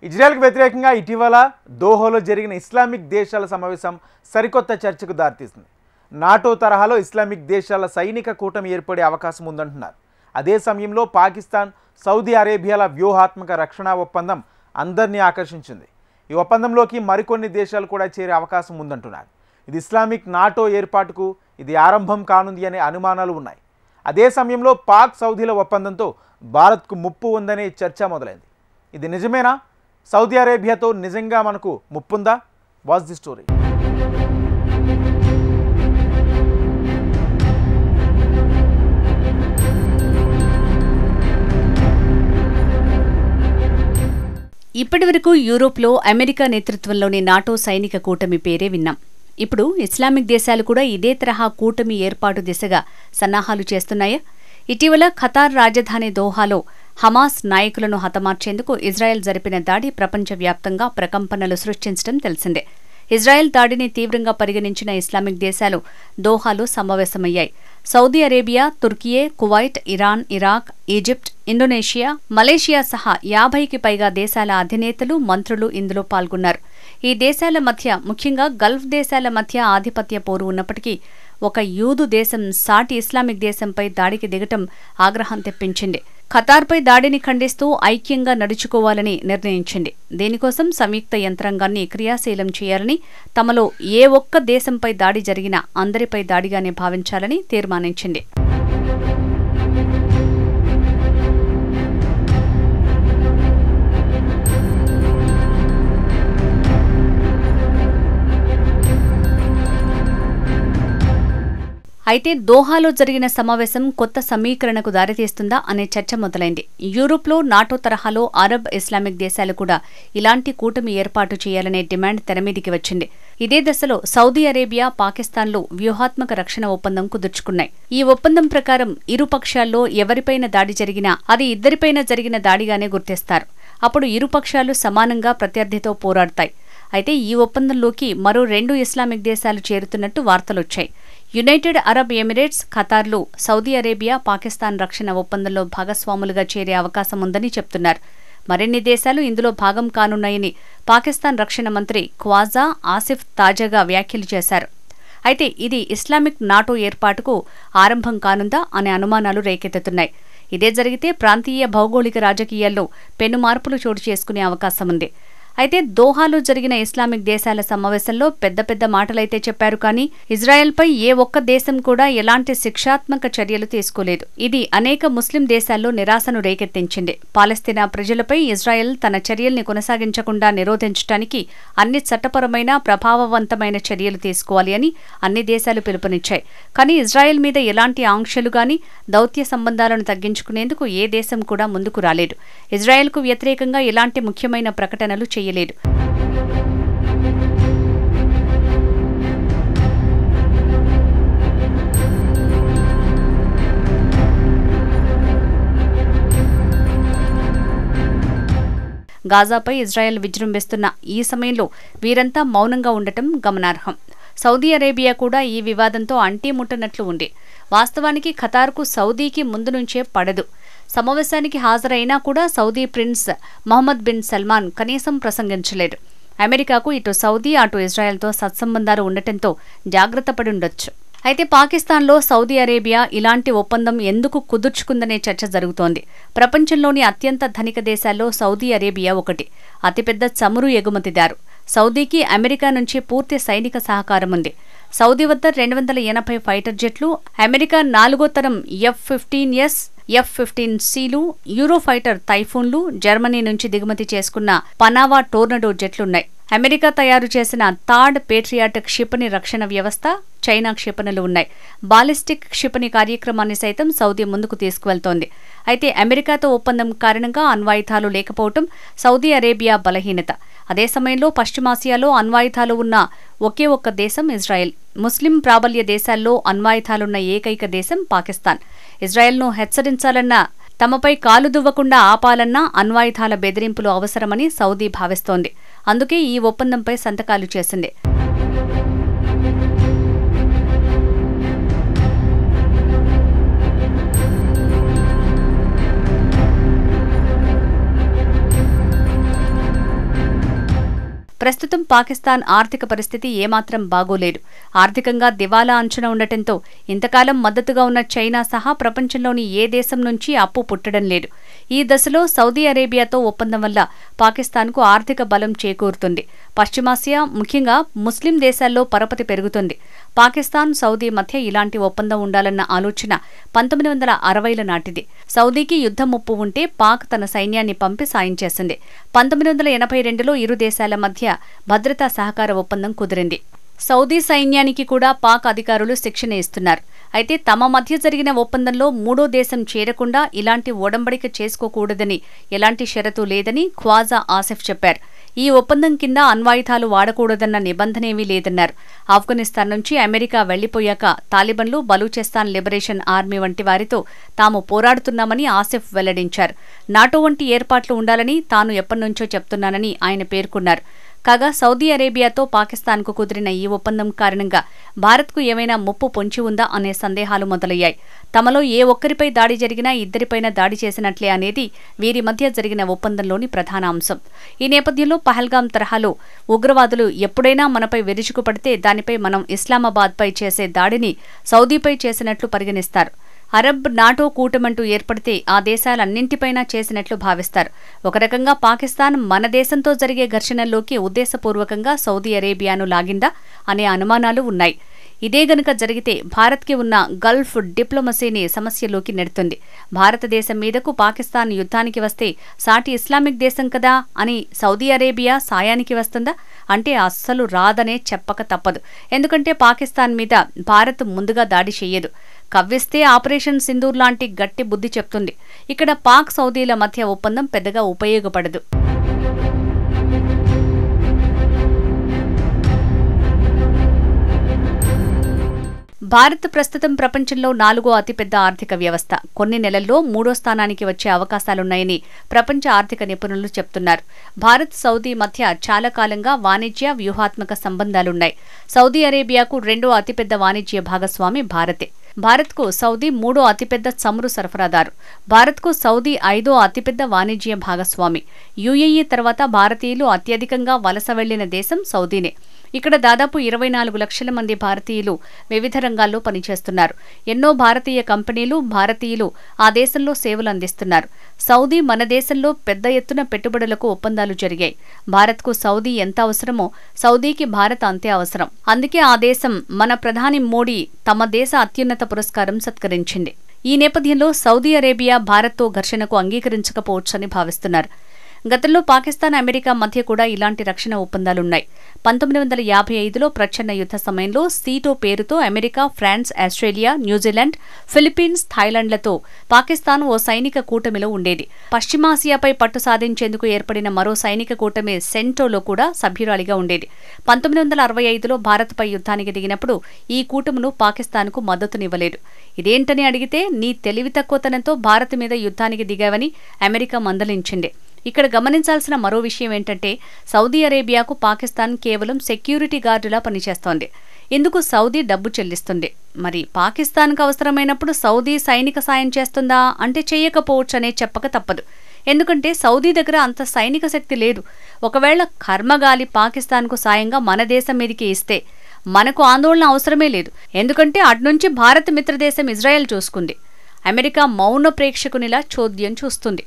ఇజ్రాయెల్కు వ్యతిరేకంగా ఇటీవల దోహాలో జరిగిన ఇస్లామిక్ దేశాల సమావేశం సరికొత్త చర్చకు దారితీసింది. నాటో తరహాలో ఇస్లామిక్ దేశాల సైనిక కూటమి ఏర్పడే అవకాశం ఉందంటున్నారు. అదే సమయంలో పాకిస్తాన్, సౌదీ అరేబియాల వ్యూహాత్మక రక్షణ ఒప్పందం అందరినీ ఆకర్షించింది. ఈ ఒప్పందంలోకి మరికొన్ని దేశాలు కూడా చేరే అవకాశం ఉందంటున్నారు. ఇది ఇస్లామిక్ నాటో ఏర్పాటుకు ఇది ఆరంభం కానుంది అనే అనుమానాలు ఉన్నాయి. అదే సమయంలో పాక్ సౌదీల ఒప్పందంతో భారత్కు ముప్పు ఉందనే చర్చ మొదలైంది. ఇది నిజమేనా? సౌదీ అరేబియాతో నిజంగా మనకు ముప్పుందా? Watch the story. ఇప్పటివరకు యూరోప్లో అమెరికా నేతృత్వంలోని నాటో సైనిక కూటమి పేరే విన్నాం. ఇప్పుడు ఇస్లామిక్ దేశాలు కూడా ఇదే తరహా కూటమి ఏర్పాటు దిశగా సన్నాహాలు చేస్తున్నాయా? ఇటీవల ఖతార్ రాజధాని దోహాలో హమాస్ నాయకులను హతమార్చేందుకు ఇజ్రాయెల్ జరిపిన దాడి ప్రపంచవ్యాప్తంగా ప్రకంపనలు సృష్టించడం తెలిసిందే. ఇజ్రాయెల్ దాడిని తీవ్రంగా పరిగణించిన ఇస్లామిక్ దేశాలు దోహాలో సమావేశమయ్యాయి. Saudi Arabia, Turkiye, Kuwait, Iran, Iraq, Egypt, Indonesia, Malaysia సహా 50కి పైగా దేశాల అధినేతలు, మంత్రులు ఇందులో పాల్గొన్నారు. ఈ దేశాల మధ్య, ముఖ్యంగా గల్ఫ్ దేశాల మధ్య ఆధిపత్య పోరు ఉన్నప్పటికీ ఒక యూదు దేశం సాటి ఇస్లామిక్ దేశంపై దాడికి దిగటం ఆగ్రహం తెప్పించింది. ఖతార్పై దాడిని ఖండిస్తూ ఐక్యంగా నడుచుకోవాలని నిర్ణయించింది. దీనికోసం సంయుక్త యంత్రాంగాన్ని క్రియాశీలం చేయాలని, తమలో ఏ ఒక్క దేశంపై దాడి జరిగినా అందరిపై దాడిగానే భావించాలని తీర్మానించింది. అయితే దోహాలో జరిగిన సమావేశం కొత్త సమీకరణకు దారితీస్తుందా అనే చర్చ మొదలైంది. యూరోప్లో నాటో తరహాలో అరబ్ ఇస్లామిక్ దేశాలు కూడా ఇలాంటి కూటమి ఏర్పాటు చేయాలనే డిమాండ్ తెరమీదికి వచ్చింది. ఇదే దశలో సౌదీ అరేబియా, పాకిస్తాన్లు వ్యూహాత్మక రక్షణ ఒప్పందం కుదుర్చుకున్నాయి. ఈ ఒప్పందం ప్రకారం ఇరు పక్షాల్లో ఎవరిపైన దాడి జరిగినా అది ఇద్దరిపైన జరిగిన దాడిగానే గుర్తిస్తారు. అప్పుడు ఇరు పక్షాలు సమానంగా ప్రత్యర్థితో పోరాడతాయి. అయితే ఈ ఒప్పందంలోకి మరో 2 ఇస్లామిక్ దేశాలు చేరుతున్నట్టు వార్తలొచ్చాయి. యునైటెడ్ అరబ్ ఎమిరేట్స్, ఖతార్లు సౌదీ అరేబియా, పాకిస్తాన్ రక్షణ ఒప్పందంలో భాగస్వాములుగా చేరే అవకాశం ఉందని చెప్తున్నారు. మరిన్ని దేశాలు ఇందులో భాగం కానున్నాయని పాకిస్తాన్ రక్షణ మంత్రి ఖ్వాజా ఆసిఫ్ తాజాగా వ్యాఖ్యలు చేశారు. అయితే ఇది ఇస్లామిక్ నాటో ఏర్పాటుకు ఆరంభం కానుందా అనే అనుమానాలు రేకెత్తుతున్నాయి. ఇదే జరిగితే ప్రాంతీయ భౌగోళిక రాజకీయాల్లో పెను మార్పులు చోటు చేసుకునే అవకాశం ఉంది. అయితే దోహాలో జరిగిన ఇస్లామిక్ దేశాల సమావేశంలో పెద్ద పెద్ద మాటలైతే చెప్పారు, కానీ ఇజ్రాయెల్పై ఏ ఒక్క దేశం కూడా ఎలాంటి శిక్షాత్మక చర్యలు తీసుకోలేదు. ఇది అనేక ముస్లిం దేశాల్లో నిరాశను రేకెత్తించింది. పాలస్తీనా ప్రజలపై ఇజ్రాయెల్ తన చర్యల్ని కొనసాగించకుండా నిరోధించడానికి అన్ని చట్టపరమైన, ప్రభావవంతమైన చర్యలు తీసుకోవాలి అని అన్ని దేశాలు పిలుపునిచ్చాయి. కానీ ఇజ్రాయెల్ మీద ఎలాంటి ఆంక్షలు గాని, దౌత్య సంబంధాలను తగ్గించుకునేందుకు ఏ దేశం కూడా ముందుకు రాలేదు. ఇజ్రాయెల్కు వ్యతిరేకంగా ఎలాంటి ముఖ్యమైన ప్రకటనలు చేయలేదు. గాజాపై ఇజ్రాయెల్ విజృంభిస్తున్న ఈ సమయంలో వీరంతా మౌనంగా ఉండటం గమనార్హం. సౌదీ అరేబియా కూడా ఈ వివాదంతో అంటీముట్టనట్లు ఉంది. వాస్తవానికి ఖతార్కు సౌదీకి ముందు నుంచే పడదు. సమావేశానికి హాజరైనా కూడా Saudi prince Mohammed bin Salman కనీసం ప్రసంగించలేదు. అమెరికాకు ఇటు సౌదీ, అటు ఇజ్రాయెల్తో సత్సంబంధాలు ఉండటంతో జాగ్రత్త పడి ఉండొచ్చు. అయితే పాకిస్తాన్లో సౌదీ అరేబియా ఇలాంటి ఒప్పందం ఎందుకు కుదుర్చుకుందనే చర్చ జరుగుతోంది. ప్రపంచంలోని అత్యంత ధనిక దేశాల్లో సౌదీ అరేబియా ఒకటి. అతిపెద్ద చమురు ఎగుమతిదారు. సౌదీకి అమెరికా నుంచి పూర్తి సైనిక సహకారం ఉంది. సౌదీ వద్ద 280 ఫైటర్ జెట్లు, అమెరికా 4వ తరం F-15S, F-15Cలు, యూరోఫైటర్ టైఫూన్లు, జర్మనీ నుంచి దిగుమతి చేసుకున్న పనావా టోర్నడో జెట్లున్నాయి. అమెరికా తయారు చేసిన థాడ్ పేట్రియాట్ క్షిపణి రక్షణ వ్యవస్థ, చైనా క్షిపణులు ఉన్నాయి. బాలిస్టిక్ క్షిపణి కార్యక్రమాన్ని సైతం సౌదీ ముందుకు తీసుకువెళ్తోంది. అయితే అమెరికాతో ఒప్పందం కారణంగా అణ్వాయుధాలు లేకపోవటం సౌదీ అరేబియా బలహీనత. అదే సమయంలో పశ్చిమాసియాలో అణ్వాయుధాలు ఉన్న ఒకే ఒక్క దేశం ఇజ్రాయెల్. ముస్లిం ప్రాబల్య దేశాల్లో అణ్వాయుధాలున్న ఏకైక దేశం పాకిస్తాన్. ఇజ్రాయెల్ను హెచ్చరించాలన్నా, తమపై కాలు దువ్వకుండా ఆపాలన్నా అణ్వాయుధాల బెదిరింపులు అవసరమని సౌదీ భావిస్తోంది. అందుకే ఈ ఒప్పందంపై సంతకాలు చేసింది. ప్రస్తుతం పాకిస్తాన్ ఆర్థిక పరిస్థితి ఏమాత్రం బాగోలేదు. ఆర్థికంగా దివాలా అంచున ఉండటంతో ఇంతకాలం మద్దతుగా ఉన్న చైనా సహా ప్రపంచంలోని ఏ దేశం నుంచి అప్పు పుట్టడం లేదు. ఈ దశలో సౌదీ అరేబియాతో ఒప్పందం వల్ల పాకిస్తాన్కు ఆర్థిక బలం చేకూరుతుంది. పశ్చిమాసియా, ముఖ్యంగా ముస్లిం దేశాల్లో పరపతి పెరుగుతుంది. పాకిస్తాన్, సౌదీ మధ్య ఇలాంటి ఒప్పందం ఉండాలన్న ఆలోచన 1960ల నాటిది. సౌదీకి యుద్ధ ముప్పు ఉంటే పాక్ తన సైన్యాన్ని పంపి సాయం చేసింది. 1982లో ఇరు దేశాల మధ్య భద్రతా సహకార ఒప్పందం కుదిరింది. సౌదీ సైన్యానికి కూడా పాక్ అధికారులు శిక్షణ ఇస్తున్నారు. అయితే తమ మధ్య జరిగిన ఒప్పందంలో మూడో దేశం చేరకుండా ఇలాంటి ఒడంబడిక చేసుకోకూడదని ఎలాంటి షరతు లేదని ఖ్వాజా ఆసిఫ్ చెప్పారు. ఈ ఒప్పందం కింద అణ్వాయుధాలు వాడకూడదన్న నిబంధనేమీ లేదన్నారు. ఆఫ్ఘనిస్తాన్ నుంచి అమెరికా వెళ్లిపోయాక తాలిబన్లు, బలూచిస్తాన్ లిబరేషన్ ఆర్మీ వంటి వారితో తాము పోరాడుతున్నామని ఆసిఫ్ వెల్లడించారు. నాటో వంటి ఏర్పాట్లు ఉండాలని తాను ఎప్పటినుంచో చెప్తున్నానని ఆయన పేర్కొన్నారు. కాగా సౌదీ అరేబియాతో పాకిస్తాన్కు కుదిరిన ఈ ఒప్పందం కారణంగా భారత్కు ఏమైనా ముప్పు పొంచి ఉందా అనే సందేహాలు మొదలయ్యాయి. తమలో ఏ ఒక్కరిపై దాడి జరిగినా ఇద్దరిపైన దాడి చేసినట్లే అనేది వీరి మధ్య జరిగిన ఒప్పందంలోని ప్రధాన అంశం. ఈ నేపథ్యంలో పహల్గాం తరహాలో ఉగ్రవాదులు ఎప్పుడైనా మనపై విరుచుకుపడితే దానిపై మనం ఇస్లామాబాద్పై చేసే దాడిని సౌదీపై చేసినట్లు పరిగణిస్తారు. అరబ్ నాటో కూటమంటూ ఏర్పడితే ఆ దేశాలన్నింటిపైనా చేసినట్లు భావిస్తారు. ఒక రకంగా పాకిస్తాన్ మన దేశంతో జరిగే ఘర్షణల్లోకి ఉద్దేశపూర్వకంగా సౌదీ అరేబియాను లాగిందా అనే అనుమానాలు ఉన్నాయి. ఇదే గనుక జరిగితే భారత్కి ఉన్న గల్ఫ్ డిప్లొమసీని సమస్యలోకి నెడుతుంది. భారతదేశం మీదకు పాకిస్తాన్ యుద్ధానికి వస్తే సాటి ఇస్లామిక్ దేశం కదా అని సౌదీ అరేబియా సాయానికి వస్తుందా అంటే అస్సలు రాదనే చెప్పక తప్పదు. ఎందుకంటే పాకిస్తాన్ మీద భారత్ ముందుగా దాడి చెయ్యదు. కవ్విస్తే ఆపరేషన్ సింధూర్ లాంటి గట్టి బుద్ధి చెప్తుంది. ఇక్కడ పాక్, సౌదీల మధ్య ఒప్పందం పెద్దగా ఉపయోగపడదు. భారత్ ప్రస్తుతం ప్రపంచంలో 4వ అతిపెద్ద ఆర్థిక వ్యవస్థ. కొన్ని నెలల్లో 3వ స్థానానికి వచ్చే అవకాశాలున్నాయని ప్రపంచ ఆర్థిక నిపుణులు చెప్తున్నారు. భారత్, సౌదీ మధ్య చాలా కాలంగా వాణిజ్య, వ్యూహాత్మక సంబంధాలున్నాయి. సౌదీ అరేబియాకు 2వ అతిపెద్ద వాణిజ్య భాగస్వామి భారతే. భారత్కు సౌదీ 3వ అతిపెద్ద చమురు సరఫరాదారు. భారత్కు సౌదీ 5వ అతిపెద్ద వాణిజ్య భాగస్వామి. యుఏఈ తర్వాత భారతీయులు అత్యధికంగా వలస వెళ్లిన దేశం సౌదీనే. ఇక్కడ దాదాపు 24 లక్షల మంది భారతీయులు వివిధ రంగాల్లో పనిచేస్తున్నారు. ఎన్నో భారతీయ కంపెనీలు, భారతీయులు ఆ దేశంలో సేవలు అందిస్తున్నారు. సౌదీ మన దేశంలో పెద్ద ఎత్తున పెట్టుబడులకు ఒప్పందాలు జరిగాయి. భారత్కు సౌదీ ఎంత అవసరమో సౌదీకి భారత్ అంతే అవసరం. అందుకే ఆ దేశం మన ప్రధాని మోడీ తమ దేశ అత్యున్నత పురస్కారం సత్కరించింది. ఈ నేపథ్యంలో సౌదీ అరేబియా భారత్తో ఘర్షణకు అంగీకరించకపోవచ్చని భావిస్తున్నారు. గతంలో పాకిస్తాన్, అమెరికా మధ్య కూడా ఇలాంటి రక్షణ ఒప్పందాలున్నాయి. 1955లో ప్రచ్ఛన్న యుద్ధ సమయంలో సీటో పేరుతో America, France, Australia, New Zealand, Philippines, థాయిలాండ్లతో పాకిస్తాన్ ఓ సైనిక కూటమిలో ఉండేది. పశ్చిమాసియాపై పట్టు సాధించేందుకు ఏర్పడిన మరో సైనిక కూటమి సెంటోలో కూడా సభ్యురాలిగా ఉండేది. 1965లో భారత్పై యుద్ధానికి దిగినప్పుడు ఈ కూటమును పాకిస్తాన్కు మద్దతునివ్వలేదు. ఇదేంటని అడిగితే నీ తెలివి తక్కువతనంతో భారత్ మీద యుద్ధానికి దిగావని అమెరికా మందలించింది. ఇక్కడ గమనించాల్సిన మరో విషయం ఏంటంటే సౌదీ అరేబియాకు పాకిస్తాన్ కేవలం సెక్యూరిటీ గార్డులా పనిచేస్తోంది. ఇందుకు సౌదీ డబ్బు చెల్లిస్తుంది. మరి పాకిస్తాన్కు అవసరమైనప్పుడు సౌదీ సైనిక సాయం చేస్తుందా అంటే చేయకపోవచ్చనే చెప్పక తప్పదు. ఎందుకంటే సౌదీ దగ్గర అంత సైనిక శక్తి లేదు. ఒకవేళ కర్మగాలి పాకిస్తాన్కు సాయంగా మన దేశం మీదికి ఇస్తే మనకు ఆందోళన అవసరమే లేదు. ఎందుకంటే అటునుంచి భారత్ మిత్రదేశం ఇజ్రాయెల్ చూసుకుంది. అమెరికా మౌన ప్రేక్షకునిలా చోద్యం చూస్తుంది.